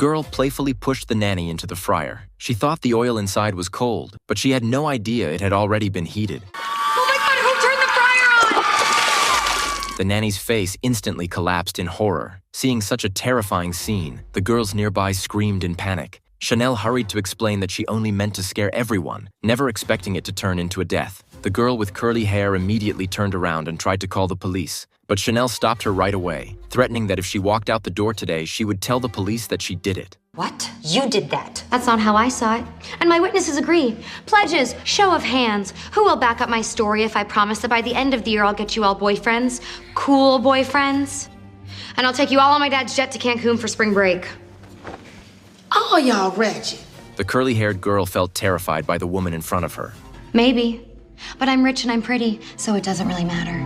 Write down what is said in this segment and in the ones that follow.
girl playfully pushed the nanny into the fryer. She thought the oil inside was cold, but she had no idea it had already been heated. Oh my God, who turned the fryer on? The nanny's face instantly collapsed in horror. Seeing such a terrifying scene, the girls nearby screamed in panic. Chanel hurried to explain that she only meant to scare everyone, never expecting it to turn into a death. The girl with curly hair immediately turned around and tried to call the police, but Chanel stopped her right away, threatening that if she walked out the door today, she would tell the police that she did it. What? You did that? That's not how I saw it. And my witnesses agree. Pledges, show of hands. Who will back up my story if I promise that by the end of the year I'll get you all boyfriends? Cool boyfriends? And I'll take you all on my dad's jet to Cancun for spring break. Oh, y'all wretched. The curly-haired girl felt terrified by the woman in front of her. Maybe. But I'm rich and I'm pretty, so it doesn't really matter.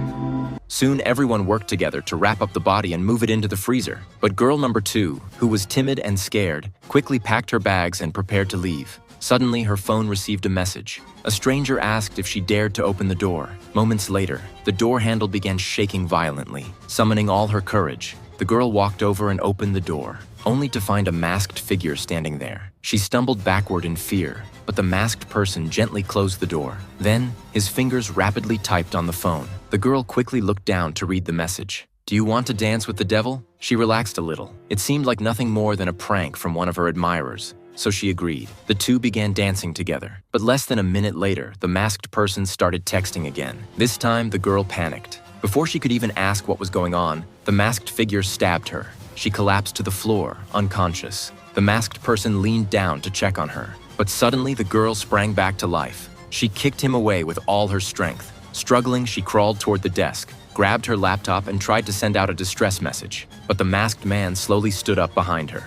Soon everyone worked together to wrap up the body and move it into the freezer. But girl number 2, who was timid and scared, quickly packed her bags and prepared to leave. Suddenly, her phone received a message. A stranger asked if she dared to open the door. Moments later, the door handle began shaking violently, summoning all her courage. The girl walked over and opened the door, only to find a masked figure standing there. She stumbled backward in fear, but the masked person gently closed the door. Then, his fingers rapidly typed on the phone. The girl quickly looked down to read the message. "Do you want to dance with the devil?" She relaxed a little. It seemed like nothing more than a prank from one of her admirers, so she agreed. The two began dancing together. But less than a minute later, the masked person started texting again. This time, the girl panicked. Before she could even ask what was going on, the masked figure stabbed her. She collapsed to the floor, unconscious. The masked person leaned down to check on her. But suddenly, the girl sprang back to life. She kicked him away with all her strength. Struggling, she crawled toward the desk, grabbed her laptop, and tried to send out a distress message. But the masked man slowly stood up behind her.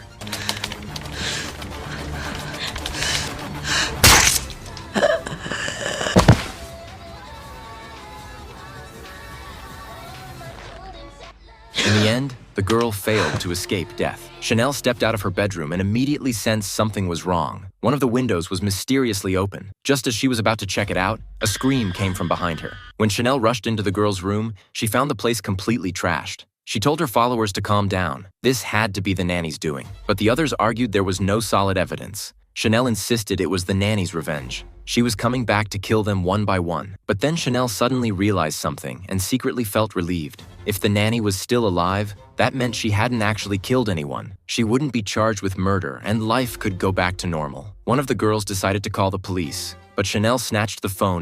In the end, the girl failed to escape death. Chanel stepped out of her bedroom and immediately sensed something was wrong. One of the windows was mysteriously open. Just as she was about to check it out, a scream came from behind her. When Chanel rushed into the girl's room, she found the place completely trashed. She told her followers to calm down. This had to be the nanny's doing. But the others argued there was no solid evidence. Chanel insisted it was the nanny's revenge. She was coming back to kill them one by one. But then Chanel suddenly realized something and secretly felt relieved. If the nanny was still alive, that meant she hadn't actually killed anyone. She wouldn't be charged with murder and life could go back to normal. One of the girls decided to call the police, but Chanel snatched the phone